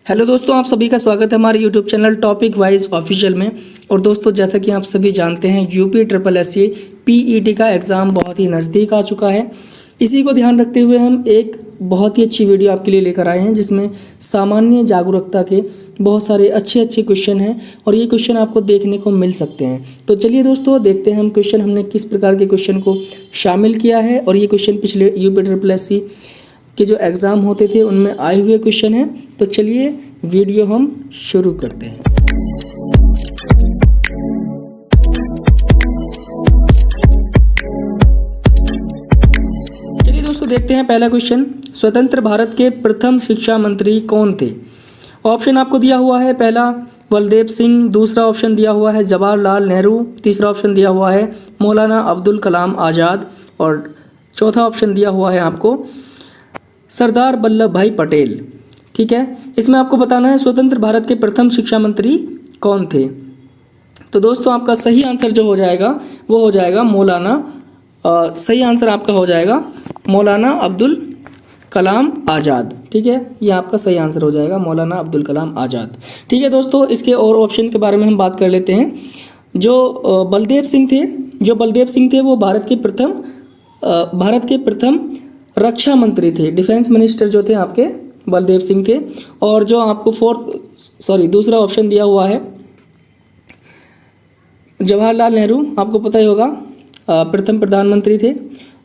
Hello दोस्तों, आप सभी का स्वागत है हमारे YouTube channel topic wise official में। और दोस्तों, जैसा कि आप सभी जानते हैं, यूपी ट्रिपल एससी पीईटी का एग्ज़ाम बहुत ही नज़दीक आ चुका है। इसी को ध्यान रखते हुए हम एक बहुत ही अच्छी वीडियो आपके लिए लेकर आए हैं, जिसमें सामान्य जागरूकता के बहुत सारे अच्छे क्वेश्चन हैं और ये क्वेश्चन आपको देखने को मिल सकते हैं। तो चलिए दोस्तों, देखते हैं हम क्वेश्चन, हमने किस प्रकार के क्वेश्चन को शामिल किया है। और ये क्वेश्चन पिछले यूपी ट्रिपल एससी के जो एग्ज़ाम होते थे उनमें आए हुए क्वेश्चन हैं। तो चलिए वीडियो हम शुरू करते हैं। चलिए दोस्तों, देखते हैं पहला क्वेश्चन। स्वतंत्र भारत के प्रथम शिक्षा मंत्री कौन थे? ऑप्शन आपको दिया हुआ है, पहला बलदेव सिंह, दूसरा ऑप्शन दिया हुआ है जवाहरलाल नेहरू, तीसरा ऑप्शन दिया हुआ है मौलाना अब्दुल कलाम आज़ाद और चौथा ऑप्शन दिया हुआ है आपको सरदार वल्लभ भाई पटेल। ठीक है, इसमें आपको बताना है स्वतंत्र भारत के प्रथम शिक्षा मंत्री कौन थे। तो दोस्तों, आपका सही आंसर जो हो जाएगा वो हो जाएगा मौलाना, सही आंसर आपका हो जाएगा मौलाना अब्दुल कलाम आज़ाद। ठीक है, ये आपका सही आंसर हो जाएगा मौलाना अब्दुल कलाम आज़ाद। ठीक है दोस्तों, इसके और ऑप्शन के बारे में हम बात कर लेते हैं। जो बलदेव सिंह थे वो भारत के प्रथम रक्षा मंत्री थे, डिफेंस मिनिस्टर जो थे आपके बलदेव सिंह थे। और जो आपको दूसरा ऑप्शन दिया हुआ है जवाहरलाल नेहरू, आपको पता ही होगा, प्रथम प्रधानमंत्री थे।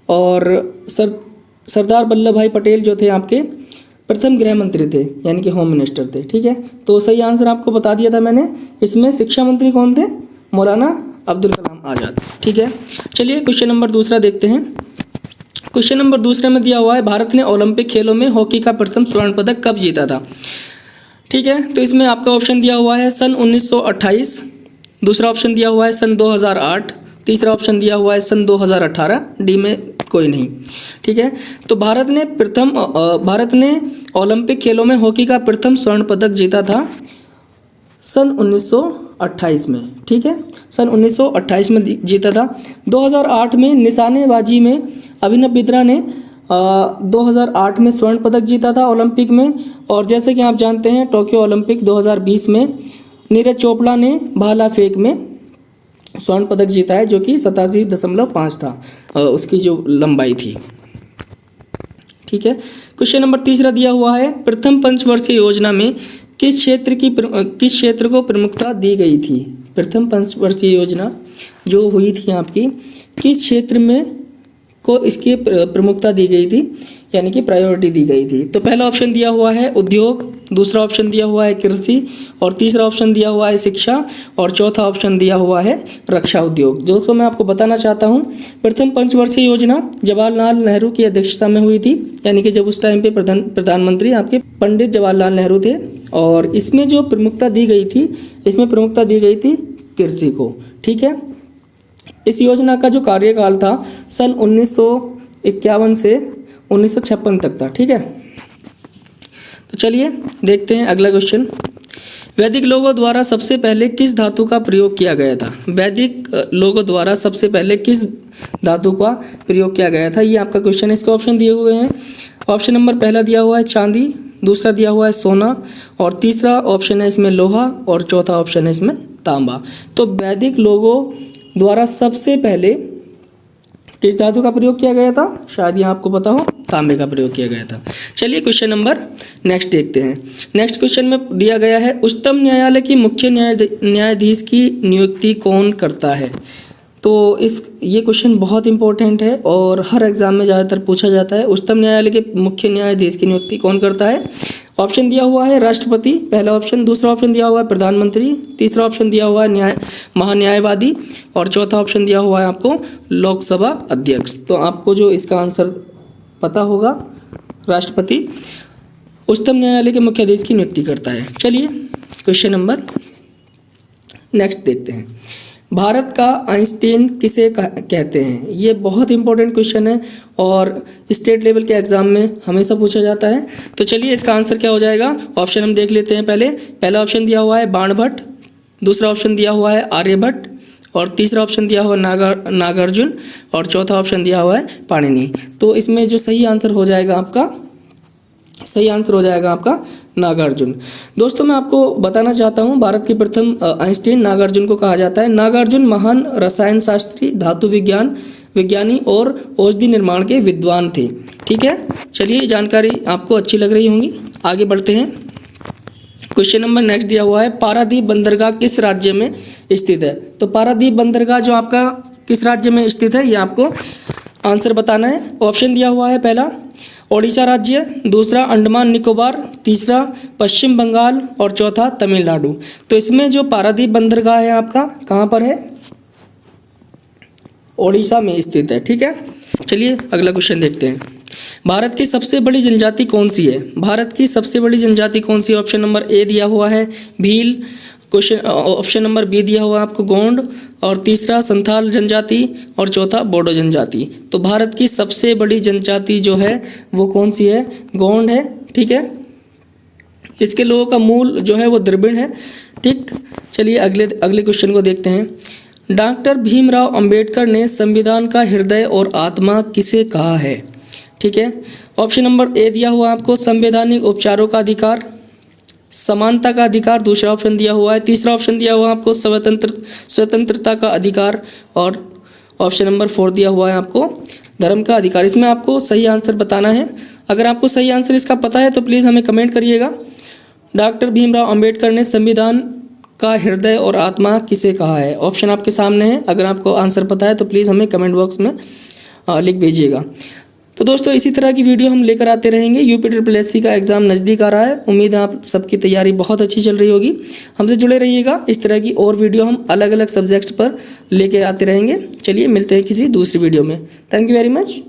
और सरदार वल्लभ भाई पटेल जो थे आपके प्रथम गृह मंत्री थे, यानी कि होम मिनिस्टर थे। ठीक है, तो सही आंसर आपको बता दिया था मैंने। इसमें शिक्षा मंत्री कौन थे? मौलाना अब्दुल कलाम आज़ाद। ठीक है, चलिए क्वेश्चन नंबर दूसरा देखते हैं। क्वेश्चन नंबर दूसरे में दिया हुआ है, भारत ने ओलंपिक खेलों में हॉकी का प्रथम स्वर्ण पदक कब जीता था? ठीक है, तो इसमें आपका ऑप्शन दिया हुआ है सन 1928, दूसरा ऑप्शन दिया हुआ है सन 2008, तीसरा ऑप्शन दिया हुआ है सन 2018, डी में कोई नहीं। ठीक है, तो भारत ने ओलंपिक खेलों में हॉकी का प्रथम स्वर्ण पदक जीता था सन 1928 में। ठीक है, सन 1928 में जीता था। 2008 में निशानेबाजी में अभिनव बिंद्रा ने 2008 में स्वर्ण पदक जीता था ओलंपिक में। और जैसे कि आप जानते हैं, टोक्यो ओलंपिक 2020 में नीरज चोपड़ा ने भाला फेंक में स्वर्ण पदक जीता है, जो कि 87.5 था उसकी जो लंबाई थी। ठीक है, क्वेश्चन नंबर तीसरा दिया हुआ है, प्रथम पंचवर्षीय योजना में किस क्षेत्र को प्रमुखता दी गई थी? प्रथम पंचवर्षीय योजना जो हुई थी आपकी, किस क्षेत्र में को इसकी प्रमुखता दी गई थी, यानी कि प्रायोरिटी दी गई थी? तो पहला ऑप्शन दिया हुआ है उद्योग, दूसरा ऑप्शन दिया हुआ है कृषि, और तीसरा ऑप्शन दिया हुआ है शिक्षा, और चौथा ऑप्शन दिया हुआ है रक्षा उद्योग। दोस्तों, मैं आपको बताना चाहता हूँ, प्रथम पंचवर्षीय योजना जवाहरलाल नेहरू की अध्यक्षता में हुई थी, यानी कि जब उस टाइम पे प्रधानमंत्री आपके पंडित जवाहरलाल नेहरू थे। और इसमें जो प्रमुखता दी गई थी, इसमें प्रमुखता दी गई थी कृषि को। ठीक है, इस योजना का जो कार्यकाल था सन 1951 से 1956 तक था। ठीक है, तो चलिए देखते हैं अगला क्वेश्चन। वैदिक लोगों द्वारा सबसे पहले किस धातु का प्रयोग किया गया था? वैदिक लोगों द्वारा सबसे पहले किस धातु का प्रयोग किया गया था, ये आपका क्वेश्चन है। इसके ऑप्शन दिए हुए हैं। ऑप्शन नंबर पहला दिया हुआ है चांदी, दूसरा दिया हुआ है सोना, और तीसरा ऑप्शन है इसमें लोहा, और चौथा ऑप्शन है इसमें तांबा। तो वैदिक लोगों द्वारा सबसे पहले किस धातु का प्रयोग किया गया था? शायद यहाँ आपको पता हो, तांबे का प्रयोग किया गया था। चलिए क्वेश्चन नंबर नेक्स्ट देखते हैं। नेक्स्ट क्वेश्चन में दिया गया है, उच्चतम न्यायालय की मुख्य न्यायाधीश की नियुक्ति कौन करता है? तो ये क्वेश्चन बहुत इंपॉर्टेंट है और हर एग्जाम में ज़्यादातर पूछा जाता है। उच्चतम न्यायालय के मुख्य न्यायाधीश की नियुक्ति कौन करता है? ऑप्शन दिया हुआ है राष्ट्रपति, पहला ऑप्शन, दूसरा ऑप्शन दिया हुआ है प्रधानमंत्री, तीसरा ऑप्शन दिया हुआ है महान्यायवादी, और चौथा ऑप्शन दिया हुआ है आपको लोकसभा अध्यक्ष। तो आपको जो इसका आंसर पता होगा, राष्ट्रपति उच्चतम न्यायालय के मुख्य न्यायाधीश की नियुक्ति करता है। चलिए क्वेश्चन नंबर नेक्स्ट देखते हैं। भारत का आइंस्टीन किसे कहते हैं? ये बहुत इंपॉर्टेंट क्वेश्चन है और स्टेट लेवल के एग्जाम में हमेशा पूछा जाता है। तो चलिए इसका आंसर क्या हो जाएगा, ऑप्शन हम देख लेते हैं। पहला ऑप्शन दिया हुआ है बाणभट्ट, दूसरा ऑप्शन दिया हुआ है आर्यभट्ट, और तीसरा ऑप्शन दिया हुआ है नागार्जुन, और चौथा ऑप्शन दिया हुआ है पाणिनि। तो इसमें जो सही आंसर हो जाएगा आपका नागार्जुन। दोस्तों मैं आपको बताना चाहता हूँ, भारत के प्रथम आइंस्टीन नागार्जुन को कहा जाता है। नागार्जुन महान रसायन शास्त्री, धातु विज्ञानी और औषधि निर्माण के विद्वान थे। ठीक है, चलिए जानकारी आपको अच्छी लग रही होंगी। आगे बढ़ते हैं। क्वेश्चन नंबर नेक्स्ट दिया हुआ है, पारादीप बंदरगाह किस राज्य में स्थित है? तो पारादीप बंदरगाह जो आपका किस राज्य में स्थित है, ये आपको आंसर बताना है। ऑप्शन दिया हुआ है, पहला ओडिशा राज्य, दूसरा अंडमान निकोबार, तीसरा पश्चिम बंगाल और चौथा तमिलनाडु। तो इसमें जो पारादीप बंदरगाह है आपका कहाँ पर है? ओडिशा में स्थित है। ठीक है, चलिए अगला क्वेश्चन देखते हैं। भारत की सबसे बड़ी जनजाति कौन सी है? भारत की सबसे बड़ी जनजाति कौन सी है? ऑप्शन नंबर ए दिया हुआ है भील, क्वेश्चन ऑप्शन नंबर बी दिया हुआ है आपको गोंड, और तीसरा संथाल जनजाति और चौथा बोडो जनजाति। तो भारत की सबसे बड़ी जनजाति जो है वो कौन सी है? गोंड है। ठीक है, इसके लोगों का मूल जो है वो द्रविड़ है। ठीक, चलिए अगले क्वेश्चन को देखते हैं। डॉक्टर भीमराव अंबेडकर ने संविधान का हृदय और आत्मा किसे कहा है? ठीक है, ऑप्शन नंबर ए दिया हुआ आपको संवैधानिक उपचारों का अधिकार, समानता का अधिकार दूसरा ऑप्शन दिया हुआ है, तीसरा ऑप्शन दिया हुआ है आपको स्वतंत्रता का अधिकार, और ऑप्शन नंबर 4 दिया हुआ है आपको धर्म का अधिकार। इसमें आपको सही आंसर बताना है। अगर आपको सही आंसर इसका पता है तो प्लीज़ हमें कमेंट करिएगा। डॉक्टर भीमराव अंबेडकर ने संविधान का हृदय और आत्मा किसे कहा है? ऑप्शन आपके सामने है। अगर आपको आंसर पता है तो प्लीज़ हमें कमेंट बॉक्स में लिख भेजिएगा। तो दोस्तों इसी तरह की वीडियो हम लेकर आते रहेंगे। UPSSC का एग्ज़ाम नज़दीक आ रहा है, उम्मीद है आप सबकी तैयारी बहुत अच्छी चल रही होगी। हमसे जुड़े रहिएगा, इस तरह की और वीडियो हम अलग अलग सब्जेक्ट्स पर लेके आते रहेंगे। चलिए मिलते हैं किसी दूसरी वीडियो में। Thank you very much.